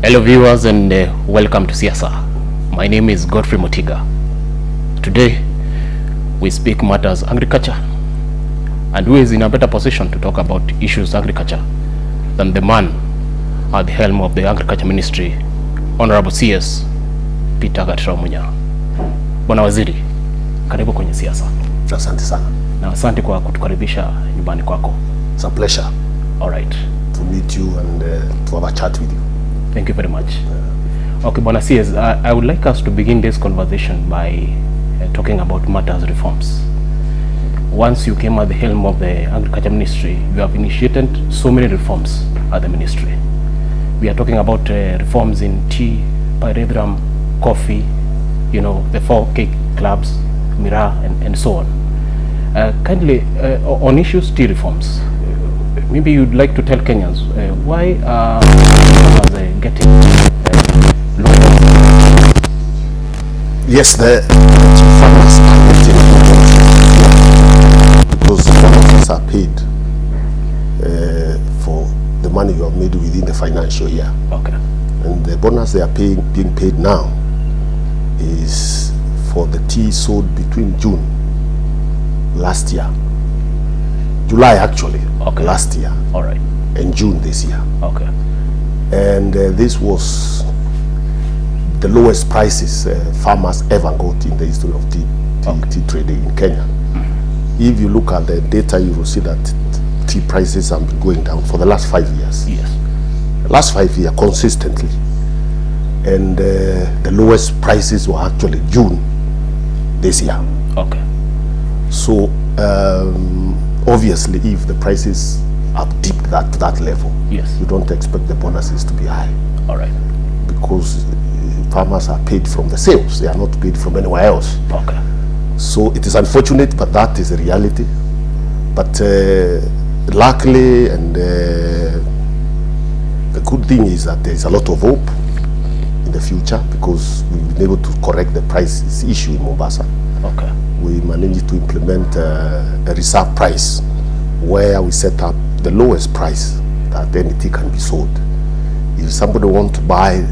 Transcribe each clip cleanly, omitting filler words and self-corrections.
Hello viewers and welcome to SIASA. My name is Godfrey Motiga. Today we speak matters agriculture, and who is in a better position to talk about issues agriculture than the man at the helm of the Agriculture Ministry, Honorable CS Peter Munya. Bwana Waziri, karibu kwenye SIASA. Asante sana. Na asante kwa kutukaribisha nyumbani kwako. It's a pleasure. All right. To meet you and to have a chat with you. Thank you very much. Okay, Bwana CS, I would like us to begin this conversation by talking about matters reforms. Once you came at the helm of the Agriculture Ministry, you have initiated so many reforms at the ministry. We are talking about reforms in tea, pyrethrum, coffee, you know, the 4K clubs, Meru, and so on. Kindly, on issues tea reforms, maybe you'd like to tell Kenyans why farmers getting loans? Yes, the farmers are getting loans because farmers are paid for the money you have made within the financial year. Okay. And the bonus they are being paid now is for the tea sold between June last year, July actually, okay, last year, all right, and June this year. Okay. And this was the lowest prices farmers ever got in the history of tea trading in Kenya. Mm-hmm. If you look at the data, you will see that tea prices have been going down for the last 5 years. Yes. The last 5 years consistently. And the lowest prices were actually June this year. Okay. So obviously, if the prices have dipped to that level, yes, you don't expect the bonuses to be high. All right. Because farmers are paid from the sales; they are not paid from anywhere else. Okay. So it is unfortunate, but that is a reality. But luckily, and the good thing is that there is a lot of hope in the future because we've been able to correct the prices issue in Mombasa. Okay. We managed to implement a reserve price where we set up the lowest price that any tea can be sold. If somebody wants to buy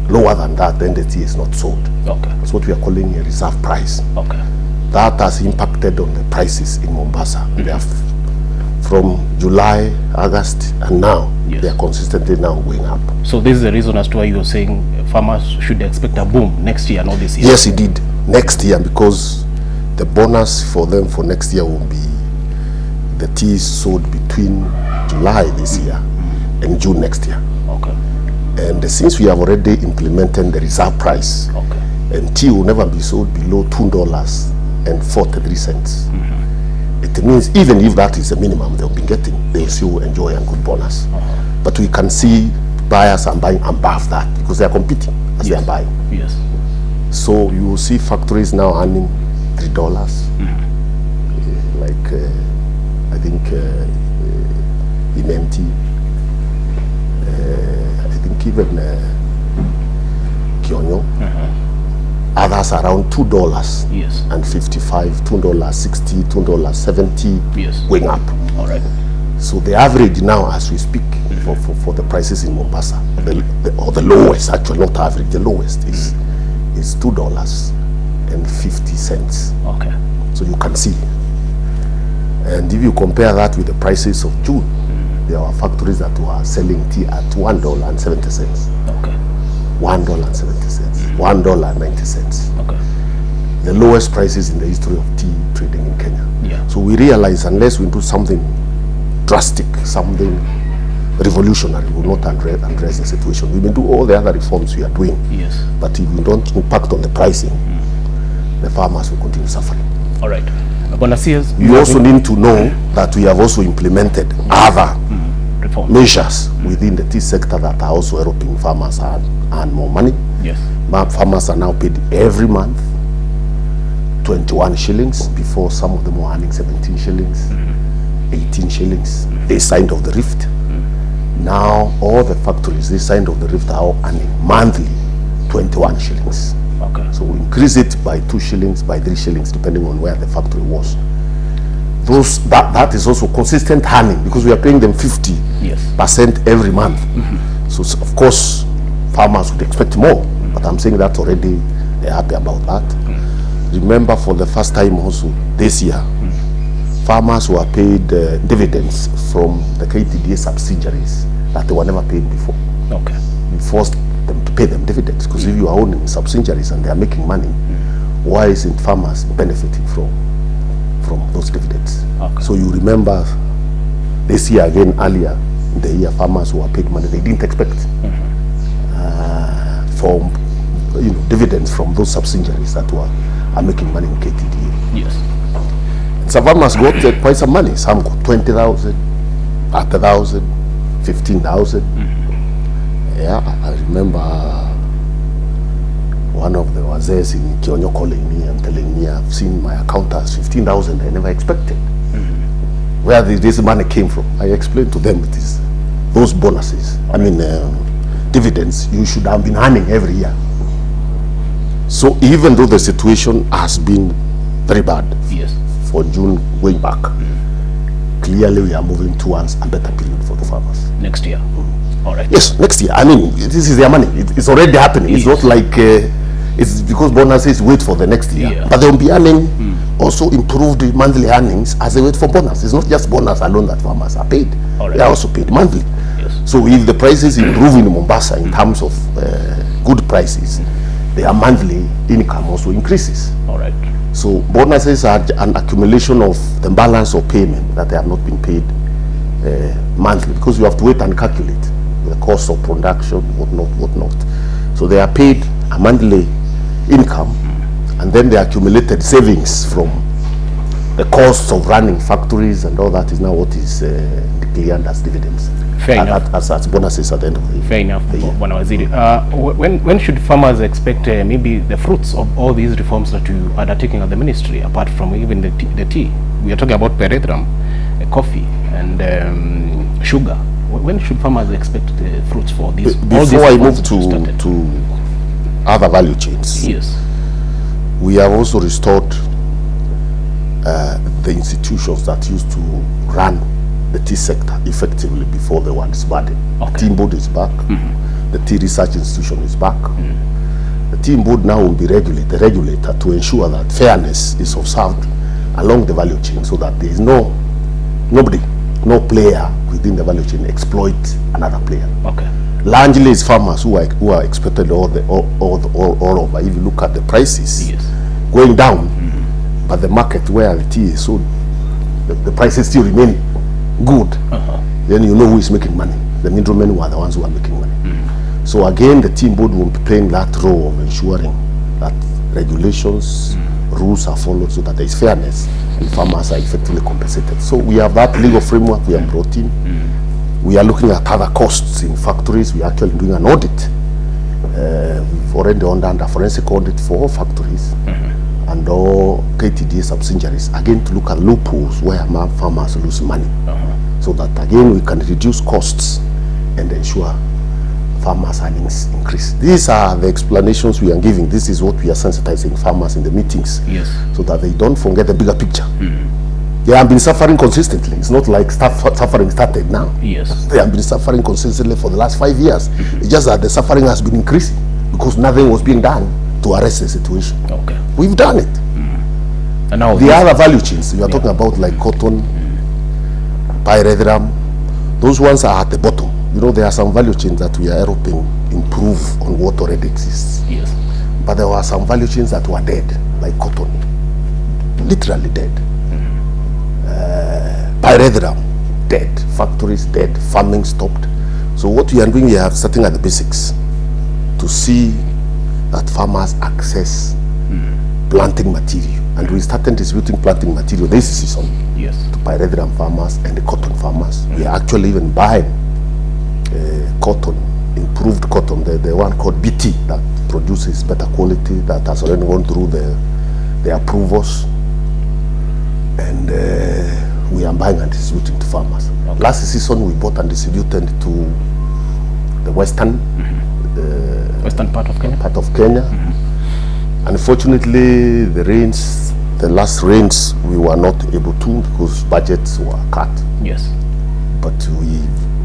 lower than that, then the tea is not sold. Okay. That's what we are calling a reserve price. Okay. That has impacted on the prices in Mombasa. Mm-hmm. They have, from July, August, and now, yes, they are consistently now going up. So this is the reason as to why you are saying farmers should expect a boom next year, not this year? Yes, indeed. Next year, because the bonus for them for next year will be the tea sold between July this year and June next year. Okay. And since we have already implemented the reserve price, okay, and tea will never be sold below $2.43. Mm-hmm. It means even if that is the minimum they'll be getting, they'll still enjoy a good bonus. Uh-huh. But we can see buyers are buying above that because they are competing as yes, they are buying. Yes. So you will see factories now earning $3. Mm-hmm. I think in MT, I think even Kionyo, others around $2, yes, and 55, $2.60, $2.70, yes, going up. All right. So the average now, as we speak, for the prices in Mombasa, or the lowest, actually not average, the lowest is $2.50. Okay. So you can see. And if you compare that with the prices of June, there are factories that were selling tea at $1.70. Okay. $1.70. $1.90. Okay. The lowest prices in the history of tea trading in Kenya. Yeah. So we realize unless we do something drastic, something revolutionary, we will not address the situation. We may do all the other reforms we are doing. Yes. But if we don't impact on the pricing, the farmers will continue suffering. All right. You also need to know that we have also implemented other measures within the tea sector that are also helping farmers earn more money. Yes. Farmers are now paid every month 21 shillings. Before, some of them were earning 17 shillings, 18 shillings. This side of the rift. Now all the factories this side of the rift are earning monthly 21 shillings. Okay. So we increase it by 2 shillings, by 3 shillings, depending on where the factory was. That is also consistent earning because we are paying them 50% every month. So of course, farmers would expect more, but I'm saying that already they're happy about that. Remember, for the first time also this year, farmers were paid dividends from the KTDA subsidiaries that they were never paid before. Okay. We forced them to pay them dividends, because if you are owning subsidiaries and they are making money, why isn't farmers benefiting from those dividends? Okay. So you remember this year again, earlier in the year, farmers who were paid money they didn't expect from dividends from those subsidiaries that are making money in KTDA. Yes. Some farmers got quite some money. Some got 20,000, 30,000, 15,000. Yeah, I remember one of the wazees in Kionyo calling me and telling me, I've seen my account as 15,000 I never expected. Where this money came from. I explained to them it is those bonuses, dividends, you should have been earning every year. So even though the situation has been very bad, yes, for June going back, clearly we are moving towards a better period for the farmers. Next year. All right. Yes, next year. I mean, this is their money. It's already happening. It's not like it's because bonuses wait for the next year. Yeah. But they'll be earning also improved monthly earnings as they wait for bonus. It's not just bonus alone that farmers are paid. All right. They are also paid monthly. Yes. So if the prices improve in Mombasa in terms of good prices, their monthly income also increases. All right. So bonuses are an accumulation of the balance of payment that they have not been paid monthly, because you have to wait and calculate the cost of production, whatnot. So they are paid a monthly income, and then the accumulated savings from the costs of running factories and all that is now what is declared as dividends. Fair enough. As bonuses at the end of the year. Fair enough, Bwana Waziri. When should farmers expect maybe the fruits of all these reforms that you are undertaking at the ministry, apart from even the tea? We are talking about perethrum, coffee, and sugar. When should farmers expect the fruits for these? Before I move to other value chains, yes, we have also restored the institutions that used to run the tea sector effectively before the one disbanded. Okay. The Tea Board is back. The Tea Research Institution is back. The Tea Board now will be the regulator to ensure that fairness is observed along the value chain, so that there is no player within the value chain exploit another player. Okay. Largely it's farmers who are expected all over. If you look at the prices, yes, going down, but the market where the tea is sold, the prices still remain good, then you know who is making money. The middlemen who are the ones who are making money. So again, the Tea Board will be playing that role of ensuring that regulations, rules are followed, so that there is fairness and farmers are effectively compensated. So we have that legal framework we have brought in. We are looking at other costs in factories. We are actually doing an audit. We've already done a forensic audit for all factories and all KTDA subsidiaries, again to look at loopholes where farmers lose money, so that again we can reduce costs and ensure farmers' earnings increase. These are the explanations we are giving. This is what we are sensitizing farmers in the meetings, yes, so that they don't forget the bigger picture. They have been suffering consistently. It's not like suffering started now. Yes. They have been suffering consistently for the last 5 years. It's just that the suffering has been increasing because nothing was being done to arrest the situation. Okay. We've done it. And now the other value chains we are talking about, like cotton, pyrethrum, those ones are at the bottom. You know, there are some value chains that we are helping improve on what already exists. Yes. But there were some value chains that were dead, like cotton, literally dead. Pyrethrum, dead. Factories dead. Farming stopped. So what we are doing, we are starting at the basics to see that farmers access planting material. And we started distributing planting material this season, yes, to pyrethrum farmers and the cotton farmers. We are actually even buying cotton, improved cotton, the one called BT, that produces better quality, that has already gone through the approvals. And we are buying and distributing to farmers. Okay. Last season we bought and distributed to the western part of Kenya. Unfortunately, the last rains, we were not able to, because budgets were cut. Yes. But we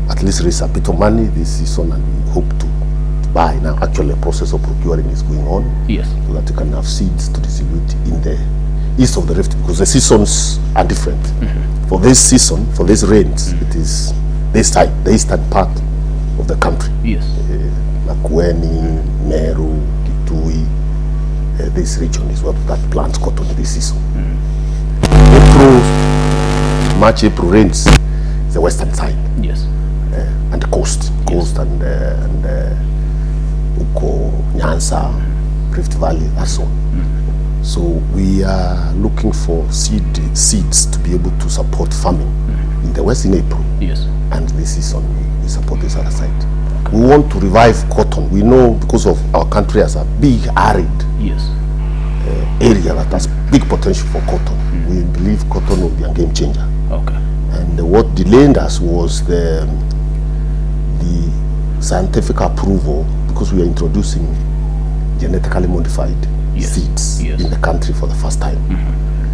at least raised a bit of money this season, and we hope to buy. Now, actually, the process of procuring is going on. Yes. So that you can have seeds to distribute in the east of the rift, because the seasons are different. For this season, for these rains, it is this side, the eastern part of the country. Yes. Makueni, Meru, Kitui, this region is what that plants cotton in this season. March, April rains is the western side. Yes. And the coast, and Uko, Nyanza, Rift Valley, and so on. So we are looking for seeds to be able to support farming in the west in April. Yes. And this season we support this other side. Okay. We want to revive cotton. We know because of our country has a big arid area that has big potential for cotton. We believe cotton will be a game changer. Okay. And what delayed us was the scientific approval, because we are introducing genetically modified seeds in the country for the first time.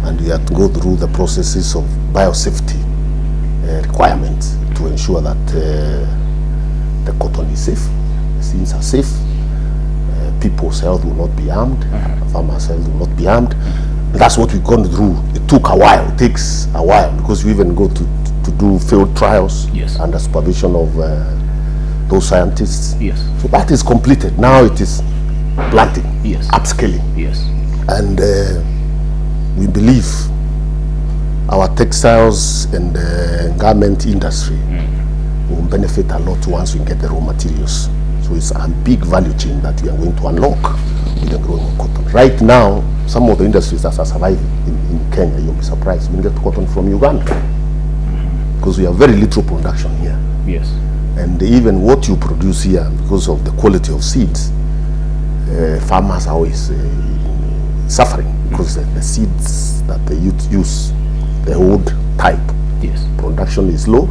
And we have to go through the processes of biosafety requirements to ensure that the cotton is safe, the seeds are safe, people's health will not be harmed, farmers' health will not be harmed. That's what we've gone through. It took a while, it takes a while, because we even go to do field trials under supervision of those scientists. So that is completed. Now it is planting, upscaling. And we believe our textiles and garment industry will benefit a lot once we get the raw materials. So it's a big value chain that we are going to unlock with the growing of cotton. Right now, some of the industries that are surviving in Kenya, you'll be surprised, we get cotton from Uganda, because we have very little production here. And even what you produce here, because of the quality of seeds, farmers are always suffering, because the seeds that they use, the old type, production is low,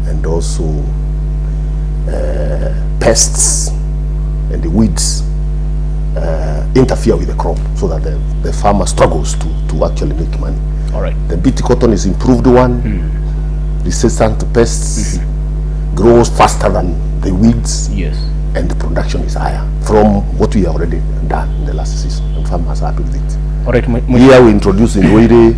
and also pests and the weeds interfere with the crop, so that the farmer struggles to actually make money. The BT cotton is improved one, resistant to pests, grows faster than the weeds, and the production is higher from what we have already done in the last season, and farmers are happy with it. Here we introduced in Waire,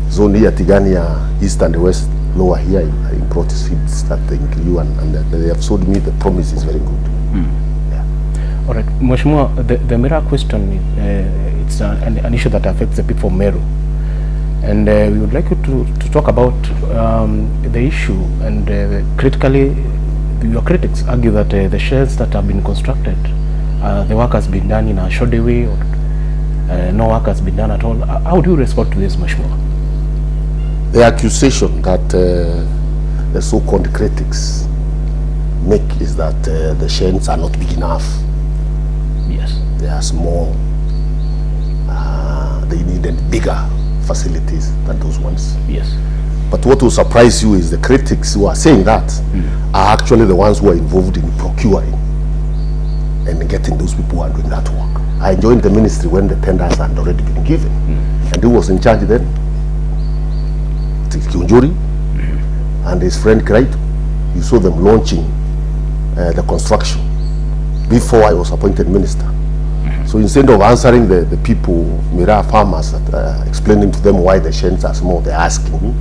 zone here, Tigania, east and the west, lower here in Protis feeds that they include, and they have showed me the promise is very good. All right, Mheshimiwa, the Meru question, it's an issue that affects the people of Meru. And we would like you to talk about the issue, and critically, your critics argue that the sheds that have been constructed, the work has been done in a shoddy way, or no work has been done at all. How do you respond to this, Mheshimiwa? The accusation that the so-called critics make is that the sheds are not big enough. They are small. They needed bigger facilities than those ones. But what will surprise you is the critics who are saying that are actually the ones who are involved in procuring and getting those people who are doing that work. I joined the ministry when the tenders had already been given. And who was in charge then? Kiunjuri and his friend Kraitu. You saw them launching the construction before I was appointed minister. So instead of answering the people, Meru farmers, explaining to them why the sheds are small, they're asking me.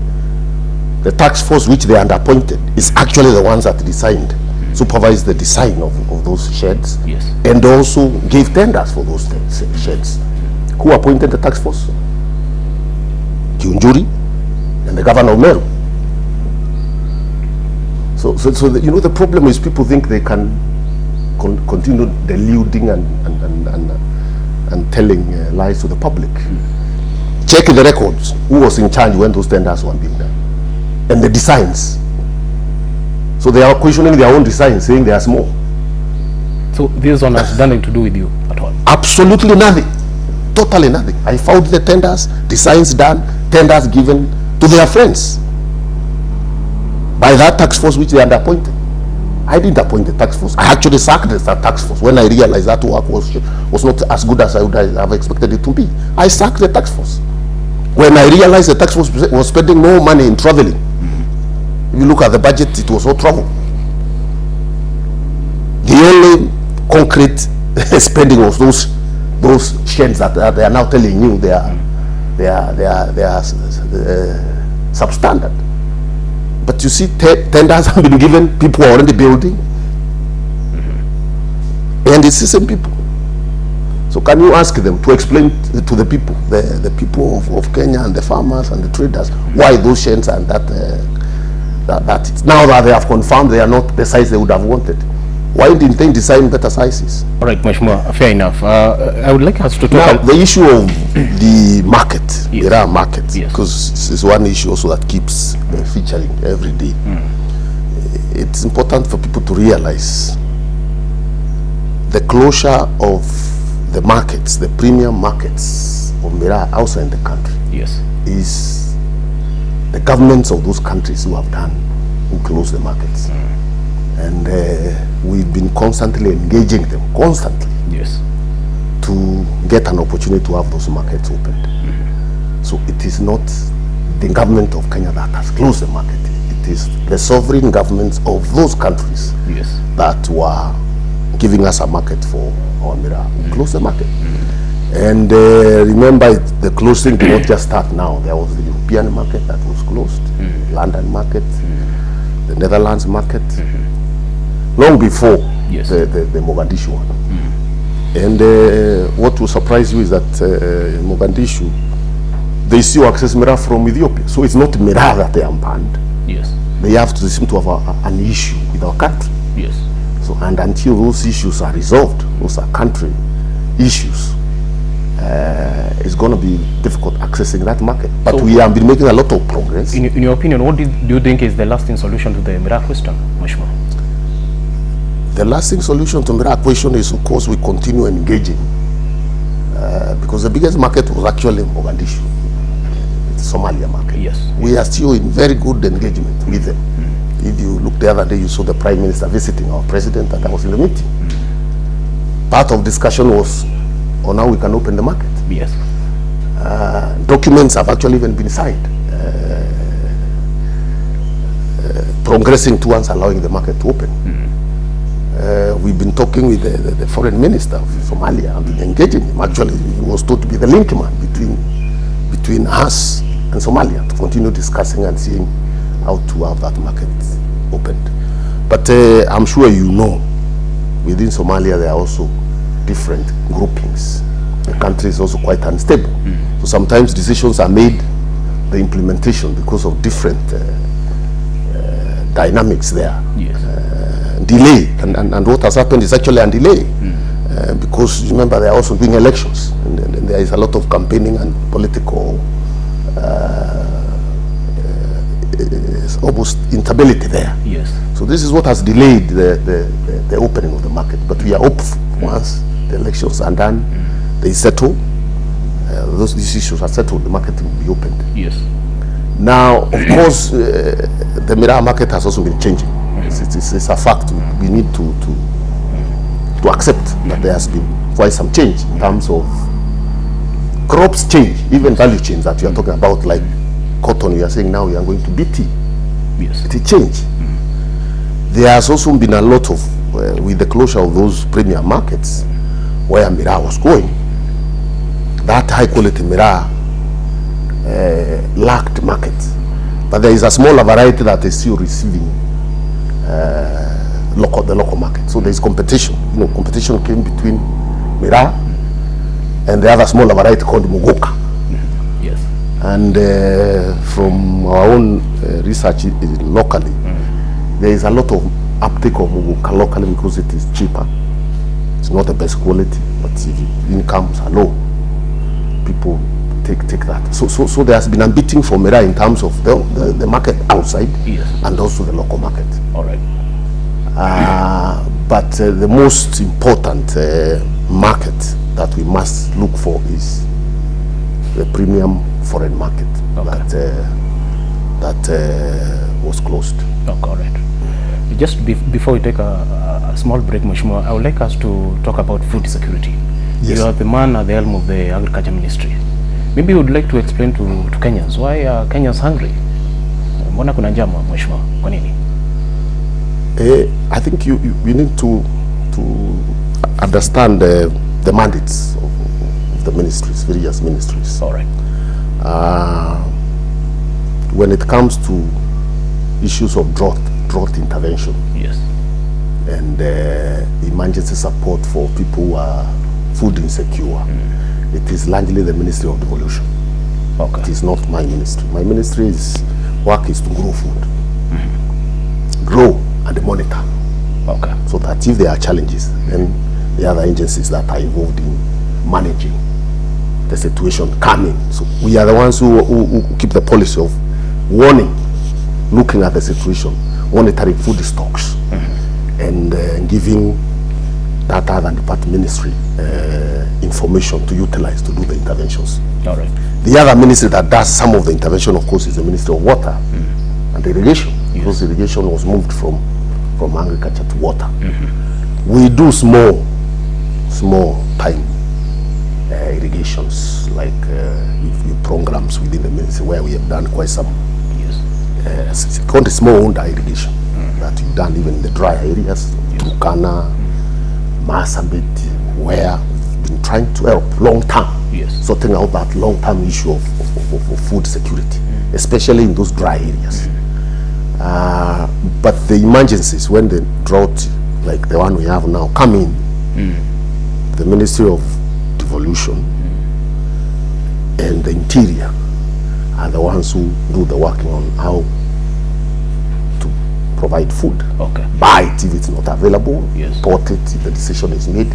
The task force which they underappointed is actually the ones that designed, supervised the design of those sheds, and also gave tenders for those sheds. Who appointed the task force? Kiunjuri and the governor of Meru. So the problem is people think they can continue deluding and telling lies to the public. Check the records. Who was in charge when those tenders were being done? And the designs. So they are questioning their own designs, saying they are small. So this one has nothing to do with you at all? Absolutely nothing. Totally nothing. I found the tenders, designs done, tenders given to their friends by that task force which they had appointed. I didn't appoint the task force. I actually sacked the task force when I realized that work was not as good as I would have expected it to be. I sacked the task force when I realized the task force was spending more money in traveling. If you look at the budget, it was all travel. The only concrete spending of those sheds that they are now telling you they are substandard. But you see, tenders have been given, people are already building, and it's the same people. So can you ask them to explain to the people, the people of Kenya and the farmers and the traders, why those sheds are that now that they have confirmed they are not the size they would have wanted? Why didn't they design better sizes? All right, much more fair enough. I would like us to talk now about the issue of the market. Yes. There are markets, Yes. because this is one issue also that keeps featuring every day. It's important for people to realize the closure of the markets, the premium markets of Meru outside the country, yes, is the governments of those countries who have done, who close the markets. And we've been constantly engaging them, yes, to get an opportunity to have those markets opened. So it is not the government of Kenya that has closed the market. It is the sovereign governments of those countries yes, that were giving us a market for our Meru, who closed the market. And remember, the closing did not just start now. There was the European market that was closed, London market, the Netherlands market, long before Yes. the Mogadishu one. And what will surprise you is that in Mogadishu, they still access Meru from Ethiopia. So it's not Meru that they are banned. yes, They seem to have an issue with our country. yes. So, and until those issues are resolved, those are country issues, it's going to be difficult accessing that market. But So we have been making a lot of progress. In your opinion, what do you think is the lasting solution to the Meru question, Mheshimiwa? The lasting solution to the question is, of course, we continue engaging, because the biggest market was actually Mogadishu, the Somalia market. Yes. We are still in very good engagement with them. If you look the other day, you saw the Prime Minister visiting our President, and I was in the meeting. Part of discussion was on how we can open the market. Yes. Documents have actually even been signed, progressing towards allowing the market to open. We've been talking with the foreign minister of Somalia and been engaging him. Actually, he was told to be the link man between us and Somalia to continue discussing and seeing how to have that market opened. But I'm sure you know, within Somalia there are also different groupings. The country is also quite unstable. So sometimes decisions are made, the implementation, because of different dynamics there. Yes. Delay, and what has happened is actually a delay, because remember they are also doing elections, and there is a lot of campaigning and political almost instability there. Yes. So this is what has delayed the opening of the market. But we are hopeful once the elections are done, they settle, these issues are settled, the market will be opened. Yes. Now, of course, the Meru market has also been changing. It's a fact. We need to accept that there has been quite some change in terms of crops change, even value chains that we are talking about, like cotton. We are saying now we are going to BT. Yes. It change. There has also been a lot of with the closure of those premium markets where Meru was going. That high quality Meru lacked market, but there is a smaller variety that is still receiving the local market. So there is competition. Competition came between Meru and the other smaller variety called Mugoka. Yes. And from our own research locally, there is a lot of uptake of Mugoka locally because it is cheaper. It's not the best quality, but if incomes are low, people take that. So there has been a beating for Meru in terms of the market outside, Yes. and also the local market. All right. But the most important market that we must look for is the premium foreign market. Okay. that was closed. Oh, correct. Just before we take a small break, Mheshimiwa, I would like us to talk about food security. Yes. You are the man at the helm of the Agriculture Ministry. Maybe you would like to explain to Kenyans why are Kenyans hungry? Mbona kuna njaa, Mheshimiwa? Kwa nini? I think you need to understand the mandates of the ministries, various ministries. All right. When it comes to issues of drought intervention, Yes. and emergency support for people who are food insecure, it is largely the Ministry of Devolution. Okay. It is not my ministry. My ministry's work is to grow food, grow and monitor, Okay. so that if there are challenges, then the other agencies that are involved in managing the situation come in. So we are the ones who keep the policy of warning, looking at the situation, monitoring food stocks, and giving that other department ministry information to utilize to do the interventions. All right. The other ministry that does some of the intervention, of course, is the Ministry of Water and Irrigation, because irrigation was moved from agriculture to water. We do small time irrigations, like programs within the ministry where we have done quite some. Yes. It's called a small under irrigation that we've done even in the dry areas, Turkana, Marsabit, where we've been trying to help long term, Yes. sorting out that long term issue of food security, especially in those dry areas. But the emergencies, when the drought like the one we have now come in, the Ministry of Devolution and the Interior are the ones who do the working on how to provide food. Okay. Buy it if it's not available, Yes. import it if the decision is made.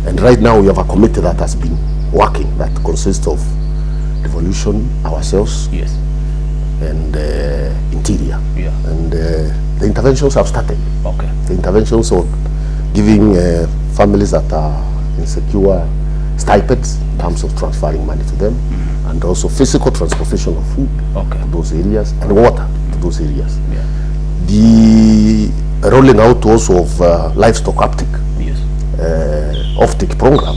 And right now we have a committee that has been working, that consists of Devolution, ourselves, Yes. and Interior. Yeah. And the interventions have started. Okay. The interventions of giving families that are insecure stipends in terms of transferring money to them, and also physical transportation of food Okay. to those areas and water to those areas. Yeah. The rolling out also of livestock uptake, Yes. off-take program,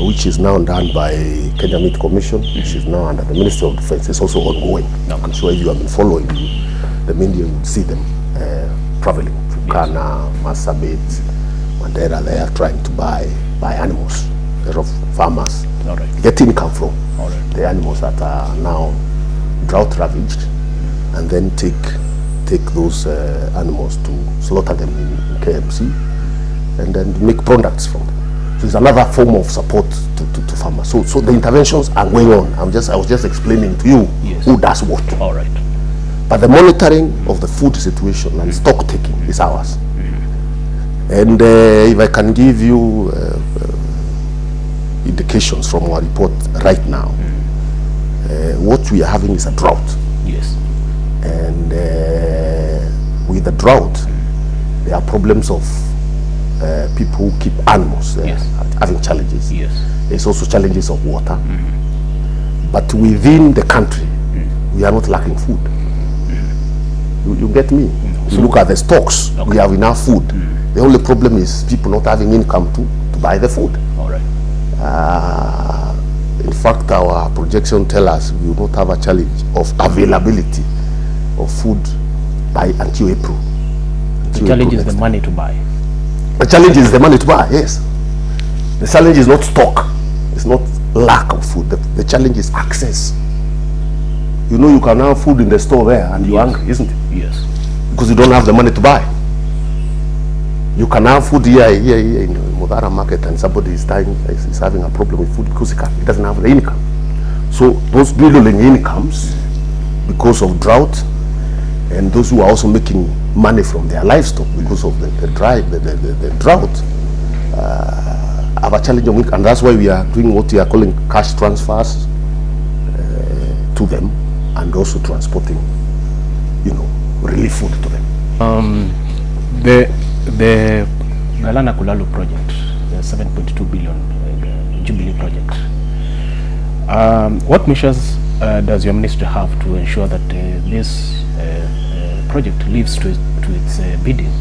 which is now done by Kenya Meat Commission, which is now under the Ministry of Defense, is also ongoing. Okay. I'm sure if you have been following the media, you would see them traveling from Ghana, Marsabit, Mandera. They are trying to buy animals. A lot of farmers All right. get income from All right. the animals that are now drought ravaged, and then take those animals to slaughter them in KMC, and then make products from them. So it's another form of support to farmers. So the interventions are going on. I was just explaining to you Yes. who does what. All right. But the monitoring of the food situation and stock taking is ours. And if I can give you indications from our report right now, what we are having is a drought. Yes. And with the drought, there are problems of people who keep animals Yes. having challenges. Yes. There's also challenges of water. But within the country, we are not lacking food. You get me? You look at the stocks, we have enough food. The only problem is people not having income to buy the food. All right. In fact, our projection tell us we will not have a challenge of availability of food until April. The challenge is the money to buy. The challenge is the money to buy, yes. The challenge is not stock. It's not lack of food. The challenge is access. You know, you can have food in the store there and you're hungry, isn't it? Yes. Because you don't have the money to buy. You can have food here in Mudara market, and somebody is having a problem with food because he doesn't have the income. So those dwindling incomes because of drought, and those who are also making money from their livestock because of the drought, have a challenge of income. And that's why we are doing what we are calling cash transfers to them, and also transporting, relief food to them. The Galana Kulalu project, the 7.2 billion Jubilee project. What measures does your ministry have to ensure that this project lives to its bidding?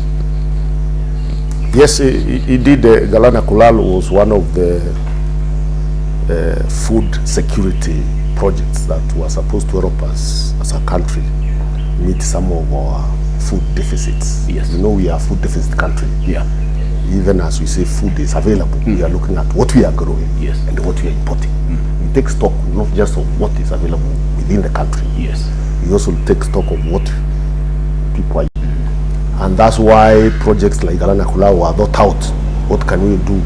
Yes, indeed. Galana Kulalu was one of the food security projects that were supposed to help us as a country meet some of our food deficits. Yes. You know, we are a food deficit country. Yeah. even as we say food is available, we are looking at what we are growing and what we are importing. We take stock not just of what is available within the country. We also take stock of what people are using. And that's why projects like Galana Kulao are thought out. What can we do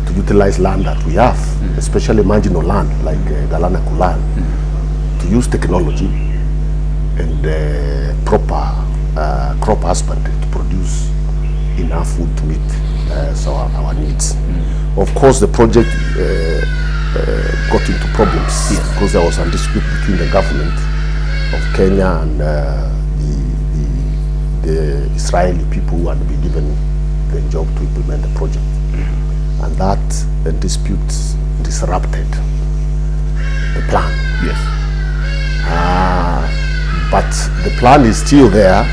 to utilize land that we have, especially marginal land like Galana Kulao, to use technology and proper crop husbandry to produce enough food to meet our needs. Of course, the project got into problems because there was a dispute between the government of Kenya and the Israeli people who had been given the job to implement the project. And that dispute disrupted the plan. But the plan is still there.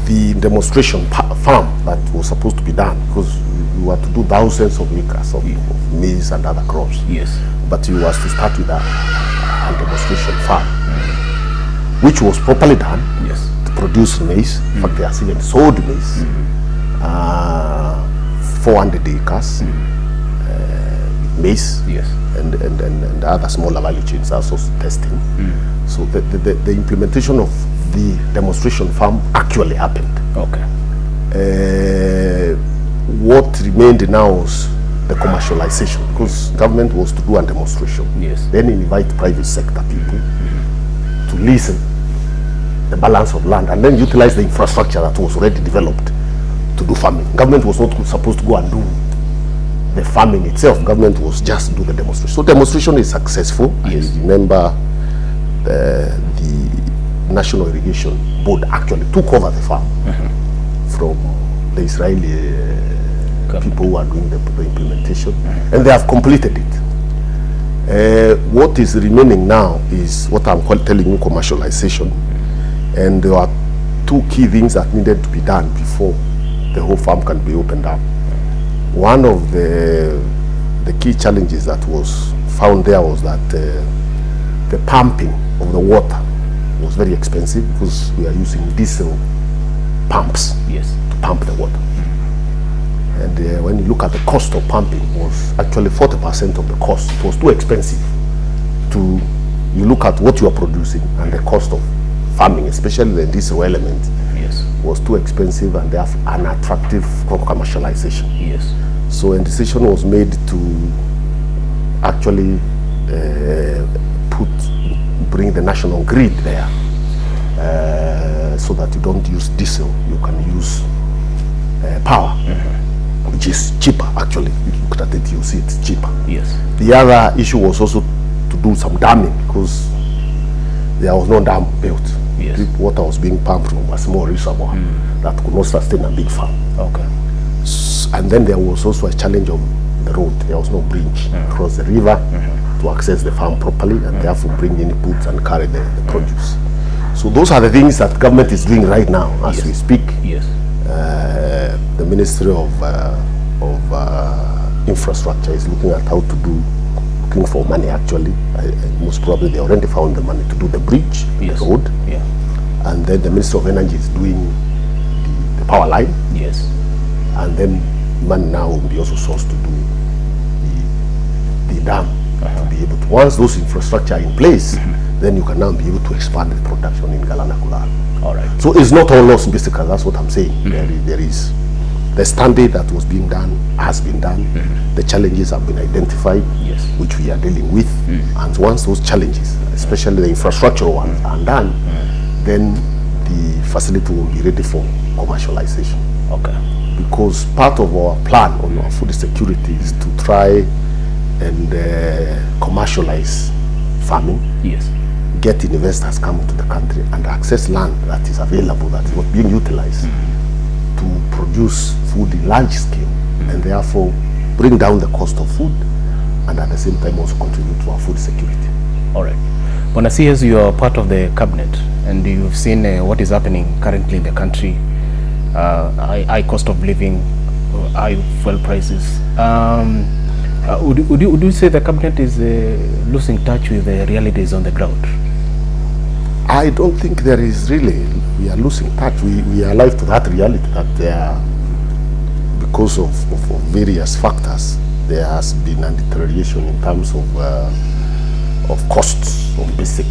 The demonstration farm that was supposed to be done, because we were to do thousands of acres of maize and other crops. But we was to start with a demonstration farm, which was properly done to produce maize. In fact, they are even sold maize. 400 acres maize and other smaller value chains also testing. So the implementation of the demonstration farm actually happened. What remained now was the commercialization, because government was to do a demonstration, then invite private sector people to listen the balance of land and then utilize the infrastructure that was already developed to do farming. Government was not supposed to go and do the farming itself. Government was just do the demonstration. So demonstration is successful. I remember the National Irrigation Board actually took over the farm from the Israeli people who are doing the implementation, and they have completed it. What is remaining now is what I'm telling you, commercialization, and there are two key things that needed to be done before the whole farm can be opened up. One of the key challenges that was found there was that the pumping of the water was very expensive, because we are using diesel pumps to pump the water. And when you look at the cost of pumping, was actually 40% of the cost. It was too expensive to, you look at what you are producing and the cost of farming, especially the diesel element, was too expensive and therefore unattractive for commercialization. So a decision was made to actually bring the national grid there, so that you don't use diesel, you can use power, which is cheaper actually. If you look at it, you see it's cheaper. The other issue was also to do some damming, because there was no dam built. Water was being pumped from a small reservoir that could not sustain a big farm. And then there was also a challenge of the road. There was no bridge across the river to access the farm properly, and therefore bring in inputs and carry the produce. So those are the things that government is doing right now as we speak. The Ministry of Infrastructure is looking at how to do, looking for money actually. Most probably they already found the money to do the bridge, the road. And then the Ministry of Energy is doing the power line. And then money now will be also sourced to do the dam. To be able to, once those infrastructure are in place, then you can now be able to expand the production in Galana Kulal. So it's not all lost, basically. That's what I'm saying. There is the standard that was being done has been done. The challenges have been identified, which we are dealing with. And once those challenges, especially the infrastructural ones, are done, then the facility will be ready for commercialization. Because part of our plan on our food security is to try and commercialize farming, get investors come to the country and access land that is available, that is not being utilized to produce food in large scale, and therefore bring down the cost of food, and at the same time also contribute to our food security. When I see as you are part of the cabinet and you've seen what is happening currently in the country, high cost of living, high fuel prices, would you say the cabinet is losing touch with the realities on the ground? I don't think there is really we are losing touch. We are alive to that reality that because of various factors, there has been a deterioration in terms of costs of basic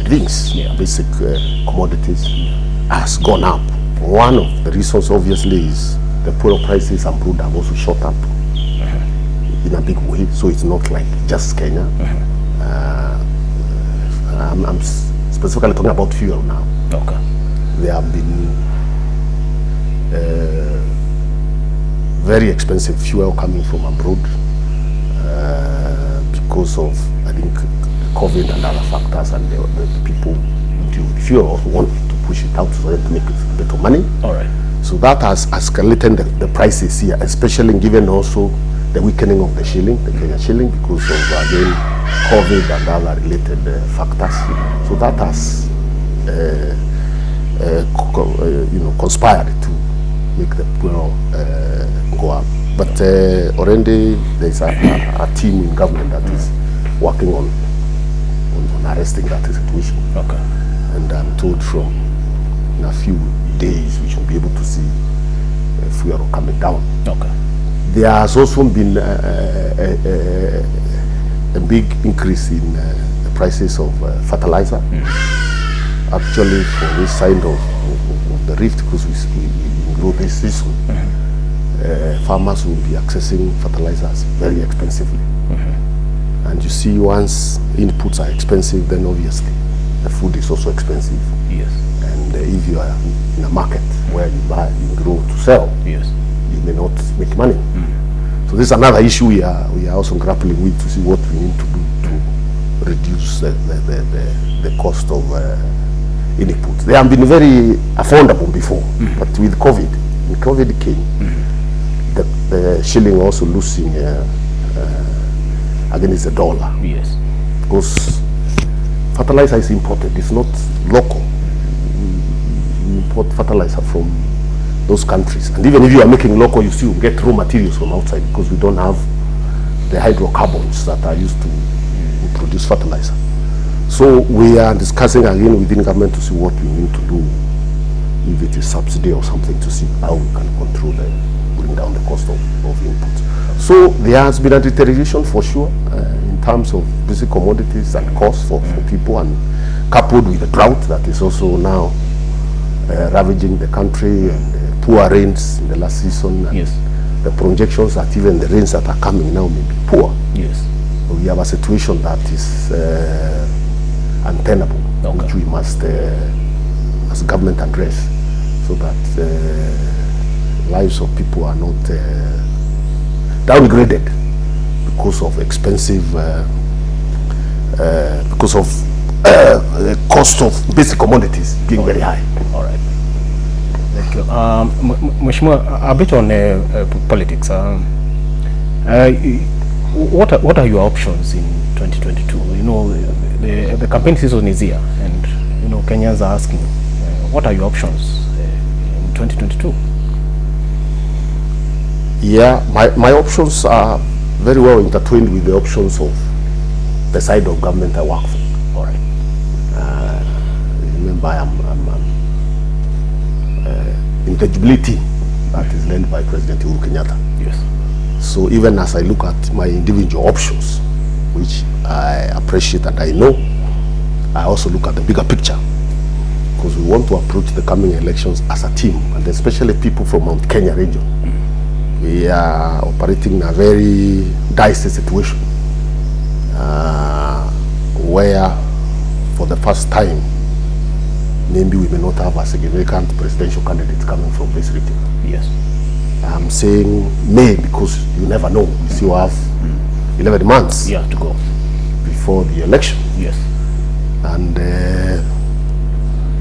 things, basic commodities has gone up. One of the reasons obviously is the fuel prices and crude have also shot up in a big way, so it's not like just Kenya. I'm specifically talking about fuel now. Okay. There have been very expensive fuel coming from abroad because of, I think, COVID and other factors, and the people do fuel also want to push it out so that to make better money. All right. So that has escalated the prices here, especially given also the weakening of the shilling, the Kenya shilling, because of again COVID and other related factors. So that has conspired to make the fuel go up. But already there is a team in government that is working on arresting that situation. Okay. And I'm told from in a few days we should be able to see fuel coming down. Okay. There has also been a big increase in the prices of fertilizer. Actually, for this side of the rift, because we grow this season, farmers will be accessing fertilizers very expensively. And you see, once inputs are expensive, then obviously the food is also expensive. Yes. And if you are in a market where you buy, you grow to sell, yes, you may not make money. So this is another issue we are also grappling with, to see what we need to do to reduce the cost of inputs. They have been very affordable before, but with COVID, when COVID came, the shilling also losing against the dollar. Yes. Because fertilizer is imported, it's not local. You import fertilizer from those countries. And even if you are making local, you still get raw materials from outside, because we don't have the hydrocarbons that are used to produce fertilizer. So we are discussing again within government to see what we need to do, if it is subsidy or something, to see how we can control bring down the cost of inputs. So there has been a deterioration for sure in terms of basic commodities and costs for people, and coupled with the drought that is also now ravaging the country, and poor rains in the last season. And yes. The projections that even the rains that are coming now may be poor. Yes. So we have a situation that is untenable, which we must, as government, address, so that lives of people are not downgraded because of expensive, because of the cost of basic commodities being very high. All right. Thank you. Mheshimiwa, a bit on politics. What are your options in 2022? You know, the campaign season is here, and you know, Kenyans are asking, what are your options in 2022? Yeah, my options are very well intertwined with the options of the side of government I work for. All right. Remember, I'm intelligibility that is led by President Uhuru Kenyatta. Yes. So even as I look at my individual options, which I appreciate and I know, I also look at the bigger picture, because we want to approach the coming elections as a team, and especially people from Mount Kenya region. We are operating in a very dicey situation where for the first time maybe we may not have a significant presidential candidate coming from this region. Yes. I'm saying may because you never know. You still have 11 months to go before the election. Yes. And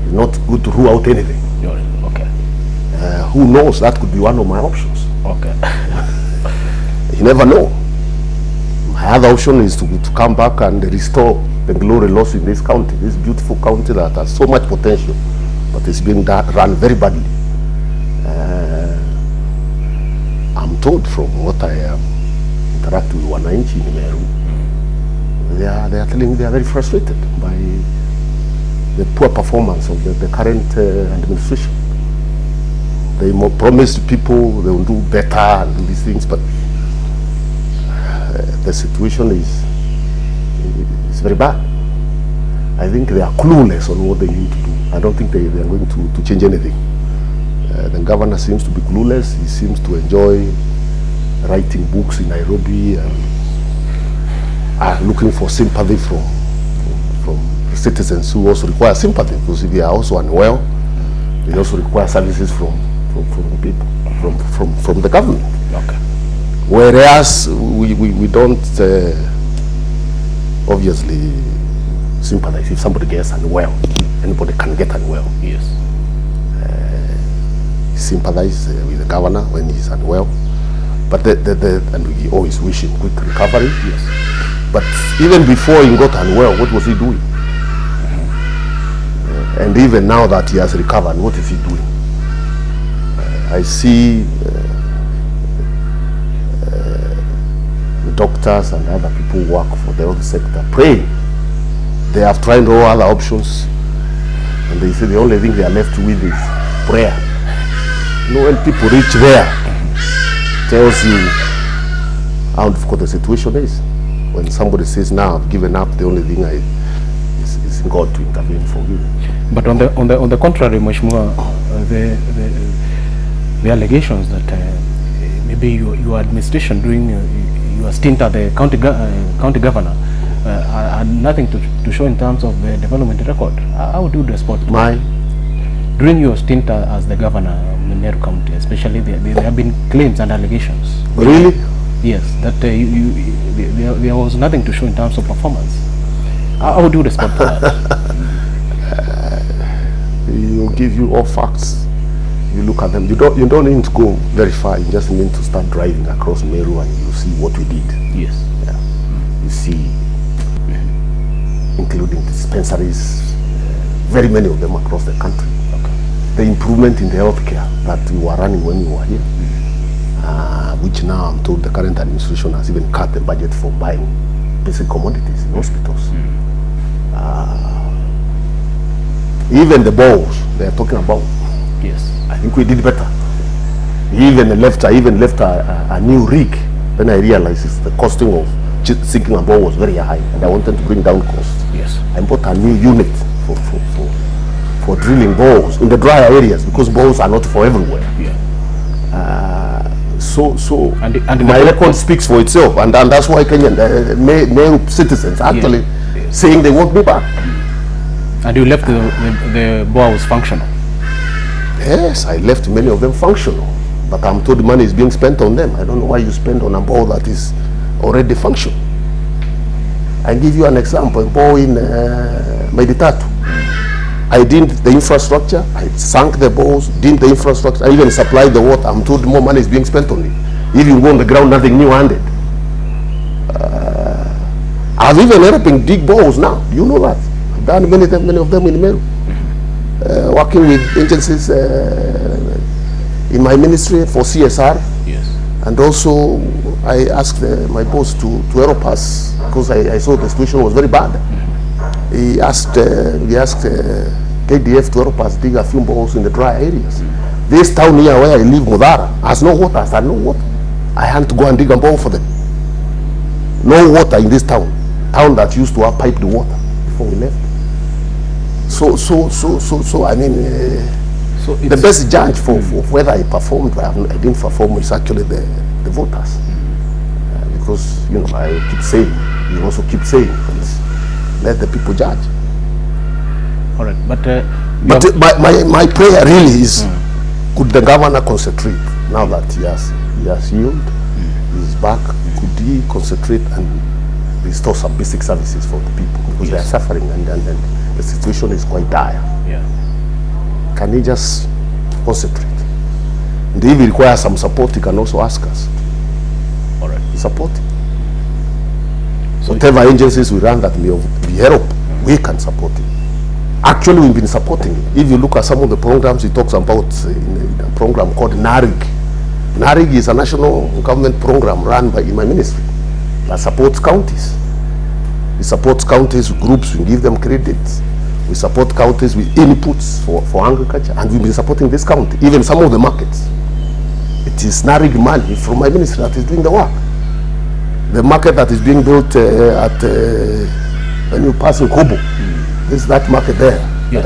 it's not good to rule out anything. Okay. Who knows? That could be one of my options. Okay. You never know. My other option is to come back and restore the glory lost in this county, this beautiful county that has so much potential, but it's being run very badly. I'm told from what I interact with Wananchi in Meru, they are telling me they are very frustrated by the poor performance of the current administration. They promised people they will do better and do these things, but the situation is very bad. I think they are clueless on what they need to do. I don't think they are going to change anything. The governor seems to be clueless. He seems to enjoy writing books in Nairobi and looking for sympathy from citizens who also require sympathy, because if they are also unwell, they also require services from people, from the government. Okay. Whereas we don't obviously sympathize. If somebody gets unwell, anybody can get unwell. Yes. Sympathize with the governor when he's unwell, but and we always wish him quick recovery. Yes. But even before he got unwell, what was he doing? And even now that he has recovered, what is he doing? I see the doctors and other people who work for the health sector praying. They have tried all other options, and they say the only thing they are left with is prayer. You know, when people reach there, tells you how difficult the situation is. When somebody says, "Now I've given up," the only thing is God to intervene for you. But on the contrary, Mheshimiwa, the allegations that maybe your administration during your stint at the county governor had nothing to show in terms of the development record. How would you respond to that? During your stint as the governor in Meru County, especially, there have been claims and allegations. Really? Yes, that there was nothing to show in terms of performance. How would you respond to that? He'll give you all facts. You look at them. You don't need to go very far. You just need to start driving across Meru and you see what we did. Yes. Yeah. You see, including dispensaries, very many of them across the country. Okay. The improvement in the healthcare that we were running when we were here, which now I'm told the current administration has even cut the budget for buying basic commodities in hospitals. Even the balls they are talking about. Yes. I think we did better. I even left a new rig. Then I realized the costing of sinking a ball was very high, and I wanted to bring down costs. Yes. I bought a new unit for drilling balls in the drier areas, because balls are not for everywhere. Yeah. And my record speaks for itself, and that's why Kenyan Meru citizens actually saying they want me back. And you left the balls functional. Yes, I left many of them functional, but I'm told the money is being spent on them. I don't know why you spend on a ball that is already functional. I give you an example. A ball in Meditatu. I did the infrastructure. I sank the balls, did the infrastructure. I even supplied the water. I'm told more money is being spent on it. If you go on the ground, nothing new-handed. I've even helping dig balls now. Do you know that? I've done many of them in Meru. Working with agencies in my ministry for CSR. Yes. And also I asked my boss to help us, because I saw the situation was very bad. He asked KDF to help us dig a few balls in the dry areas. This town here where I live, Mudara, has no water. I said, no water. I had to go and dig a ball for them. No water in this town that used to have piped water before we left. So I mean, the best judge for whether I performed or I didn't perform is actually the voters. Because, you know, I keep saying, you also keep saying, let the people judge. All right, but my prayer really is, could the governor concentrate now that he has healed, he's back? Could he concentrate and restore some basic services for the people, because they are suffering and the situation is quite dire? Yeah. Can he just concentrate? And if he requires some support, he can also ask us. All right. Support. So whatever agencies we run that may be help, we can support it. Actually, we've been supporting it. If you look at some of the programs he talks about in a program called NARIG. NARIG is a national government program run by in my ministry that supports counties. It supports counties, groups, we give them credits. We support counties with inputs for agriculture, and we've been supporting this county, even some of the markets. It is narig money from my ministry that is doing the work. The market that is being built when you pass in Kobo, is that market there. Yes.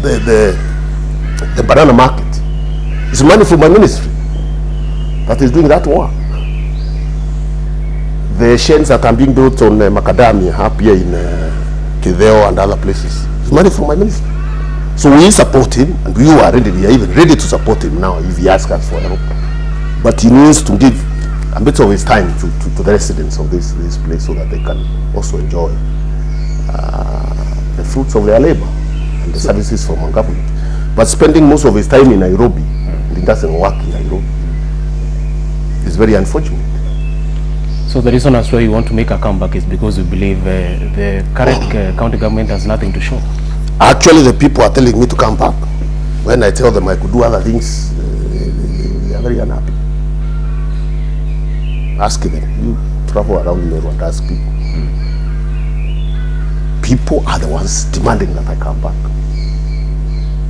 The banana market. It's money from my ministry that is doing that work. The sheds that are being built on macadamia up here in Kideo and other places, it's money from my ministry. So we support him, and we are ready. We are even ready to support him now if he asks us for help. But he needs to give a bit of his time to the residents of this place so that they can also enjoy the fruits of their labor and the services from our government. But spending most of his time in Nairobi, and it doesn't work in Nairobi, is very unfortunate. So the reason as why you want to make a comeback is because you believe the current county government has nothing to show. Actually, the people are telling me to come back. When I tell them I could do other things, they are very unhappy. Ask them. You travel around Meru and ask people. People are the ones demanding that I come back.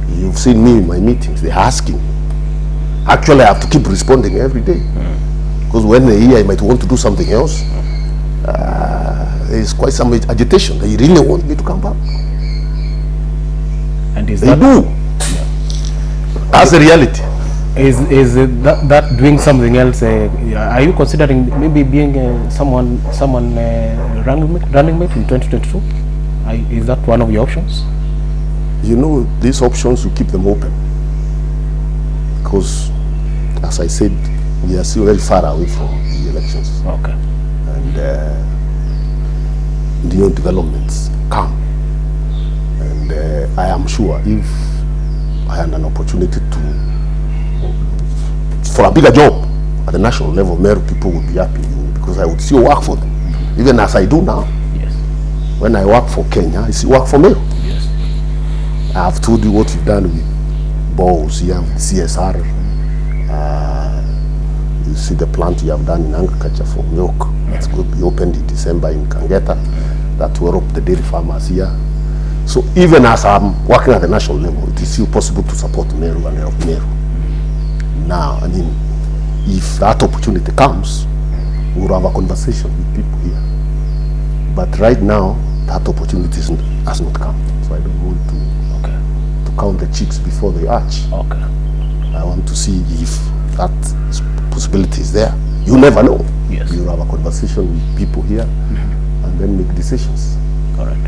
You've seen me in my meetings. They're asking. Actually, I have to keep responding every day. Because when they hear I might want to do something else, there is quite some agitation. They really want me to come back. And is They that do. That's the reality. Is that doing something else? Are you considering maybe being someone running mate in 2022? Is that one of your options? You know, these options, you keep them open. Because, as I said, we are still very far away from the elections. Okay. And new developments come. And I am sure if I had an opportunity for a bigger job at the national level, Meru people would be happy because I would still work for them, even as I do now. Yes. When I work for Kenya, I still work for Meru. Yes. I have told you what we've done with balls here, with CSR. You see the plant we have done in agriculture for milk. That's going to be opened in December in Kangeta. That will help the dairy farmers here. So even as I'm working at the national level, it is still possible to support Meru and help Meru. Now, I mean, if that opportunity comes, we'll have a conversation with people here. But right now, that opportunity has not come. So I don't want to count the chicks before they hatch. Okay. I want to see if that possibility is there. You never know. Yes. You'll have a conversation with people here and then make decisions. Correct.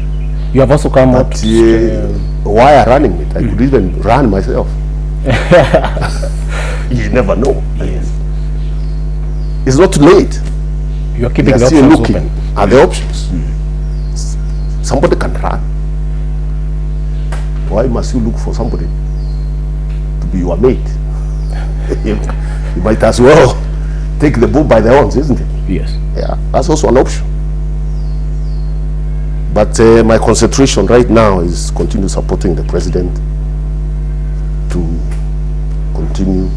You have also come out. Why are running it? I could even run myself. You never know. Yes. It's not too late. You are keeping We the are still options looking open. at the options. Somebody can run. Why must you look for somebody to be your mate? You might as well take the bull by the horns, isn't it? Yes. Yeah, that's also an option. But my concentration right now is continue supporting the president to continue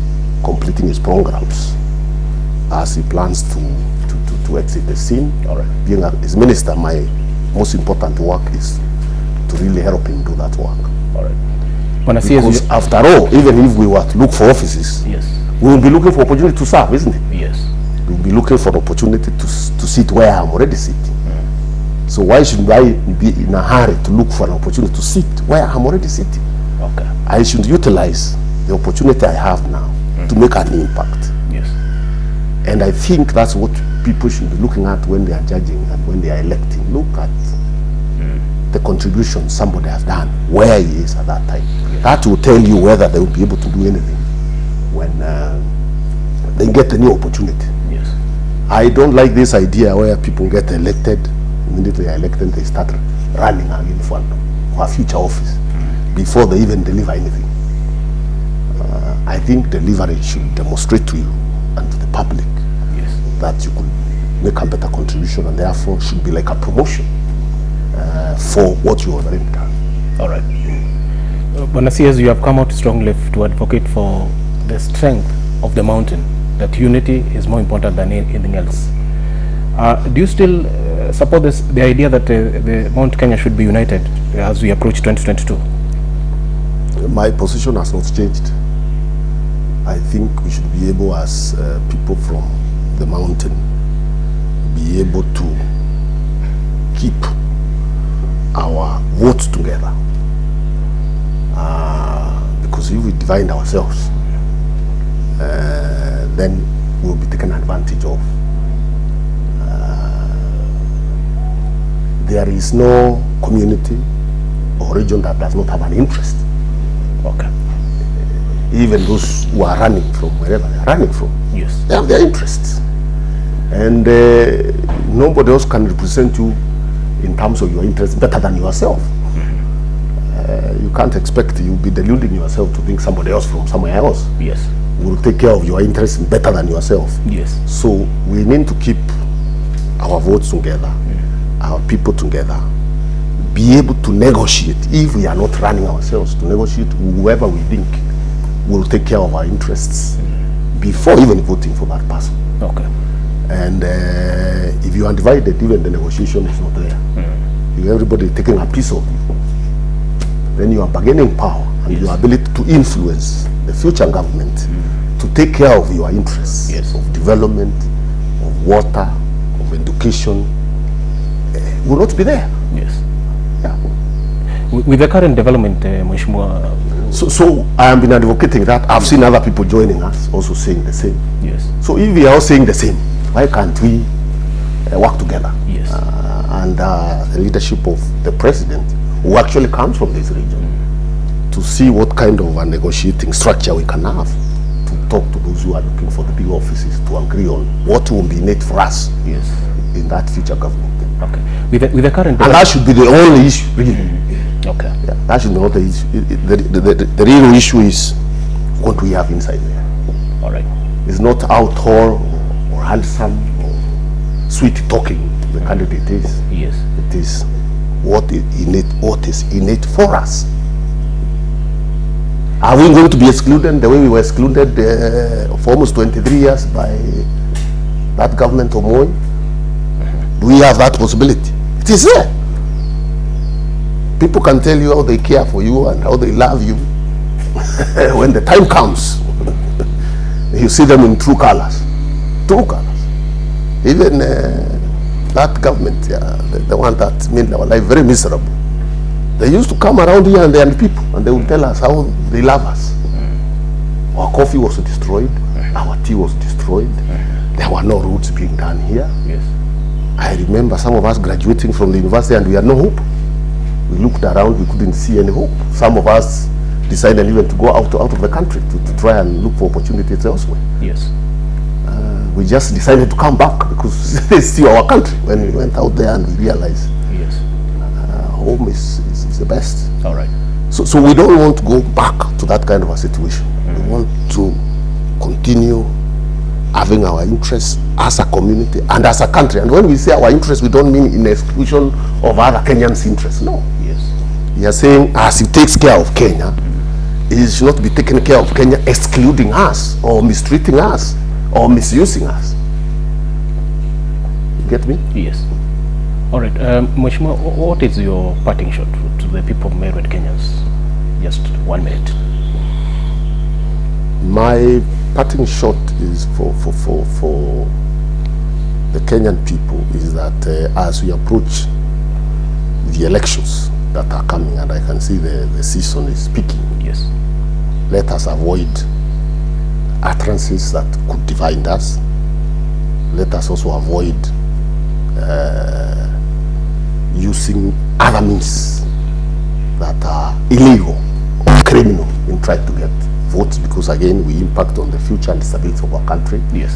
completing his programs as he plans to exit the scene. All right. Being his minister, my most important work is to really help him do that work. All right. Because after all, even if we were to look for offices, yes, we will be looking for opportunity to serve, isn't it? Yes. We will be looking for opportunity to sit where I'm already sitting. So why should I be in a hurry to look for an opportunity to sit where I'm already sitting? Okay. I should utilize the opportunity I have now to make an impact. Yes. And I think that's what people should be looking at when they are judging and when they are electing. Look at the contribution somebody has done, where he is at that time. Yes. That will tell you whether they will be able to do anything when they get a new opportunity. Yes. I don't like this idea where people get elected, immediately they are elected, they start running again for a future office before they even deliver anything. I think delivery should demonstrate to you and to the public that you could make a better contribution, and therefore should be like a promotion for what you already done. All right. But as you have come out strongly to advocate for the strength of the mountain, that unity is more important than anything else. Do you still support the idea that the Mount Kenya should be united as we approach 2022? My position has not changed. I think we should be able, as people from the mountain, be able to keep our votes together. Because if we divide ourselves, then we'll be taken advantage of. There is no community or region that does not have an interest. Okay. Even those who are running from wherever they are running from, Yes. they have their interests. And nobody else can represent you in terms of your interests better than yourself. You can't expect you'll be deluding yourself to think somebody else from somewhere else Yes. will take care of your interests better than yourself. Yes. So we need to keep our votes together, our people together, be able to negotiate. If we are not running ourselves, to negotiate whoever we think will take care of our interests before even voting for that person. Okay. And if you are divided, even the negotiation is not there. If everybody is taking a piece of you, then you are bargaining power and your ability to influence the future government to take care of your interests of development, of water, of education, will not be there. Yes. Yeah. With the current development, Mheshimiwa. So I have been advocating that. I've seen other people joining us also saying the same. Yes. So if we are all saying the same, why can't we work together? Yes. And the leadership of the president, who actually comes from this region, to see what kind of a negotiating structure we can have to talk to those who are looking for the big offices, to agree on what will be needed for us in that future government. Okay. With the current. And that should be the only issue, really. Okay. Yeah, that should be not the issue. The real issue is what we have inside there. All right. It's not how tall or handsome or sweet talking the candidate is. Yes. It is what is innate for us. Are we going to be excluded the way we were excluded for almost 23 years by that government of Moi? Do we have that possibility? It is there. People can tell you how they care for you and how they love you. When the time comes, you see them in true colors. True colors. Even that government, the one that made our life very miserable, they used to come around here and they are people, and they would tell us how they love us. Our coffee was destroyed, our tea was destroyed, there were no roads being done here. Yes. I remember some of us graduating from the university and we had no hope. We looked around, we couldn't see any hope. Some of us decided even to go out of the country to try and look for opportunities elsewhere. Yes. We just decided to come back because it's still our country. When we went out there and we realized home is the best. All right. So we don't want to go back to that kind of a situation. We want to continue having our interests as a community and as a country. And when we say our interests, we don't mean in exclusion of other Kenyans' interests. No. Yes. We are saying as it takes care of Kenya, it should not be taking care of Kenya excluding us or mistreating us or misusing us. You get me? Yes. All right. Mheshimiwa, what is your parting shot to the people of Meru and Kenyans? Just 1 minute. My parting shot is for the Kenyan people is that as we approach the elections that are coming, and I can see the season is peaking. Yes. Let us avoid utterances that could divide us. Let us also avoid using other means that are illegal or criminal in trying to get votes, because again we impact on the future and stability of our country. Yes.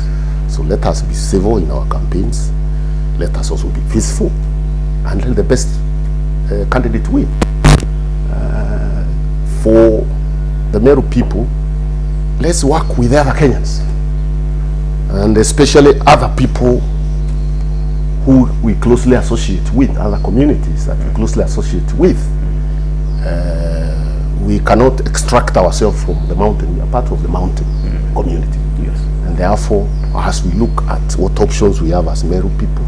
So let us be civil in our campaigns. Let us also be peaceful and let the best candidate win. For the Meru people, let's work with other Kenyans and especially other people who we closely associate with, other communities that we closely associate with. We cannot extract ourselves from the mountain. We are part of the mountain community. Yes. And And therefore, as we look at what options we have as Meru people,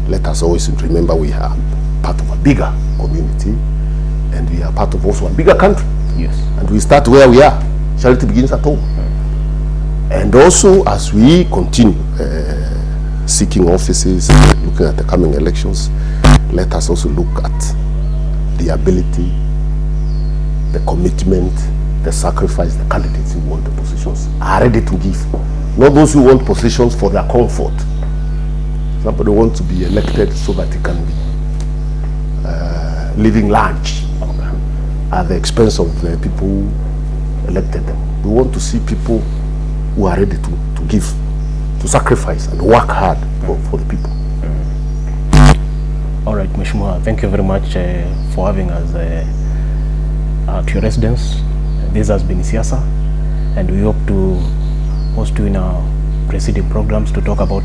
let us always remember we are part of a bigger community, and we are part of also a bigger country. Yes. And we start where we are. Charity begins at home. And also, as we continue seeking offices, looking at the coming elections, let us also look at the ability, the commitment, the sacrifice the candidates who want the positions are ready to give. Not those who want positions for their comfort. Somebody wants to be elected so that he can be living large at the expense of the people who elected them. We want to see people who are ready to give, to sacrifice and work hard for the people. All right, Mheshimiwa, thank you very much for having us at your residence. This has been SIASA, and we hope to host you in our preceding programs to talk about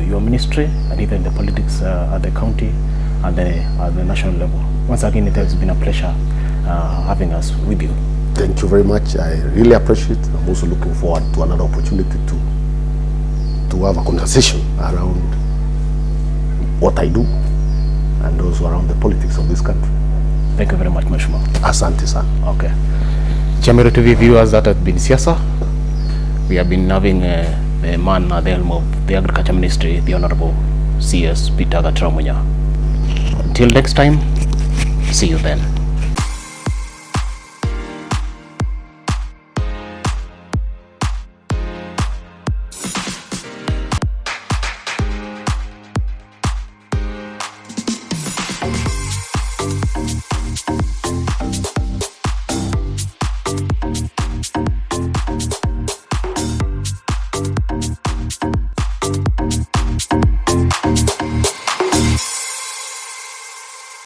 your ministry and even the politics at the county and at the national level. Once again, it has been a pleasure having us with you. Thank you very much. I really appreciate it. I'm also looking forward to another opportunity to have a conversation around what I do and also around the politics of this country. Thank you very much, Mheshimiwa. Asante sana. Okay. Meru TV viewers, that has been SIASA. We have been having the man at the helm of the Agriculture Ministry, the Honorable CS Peter Munya. Until next time, see you then.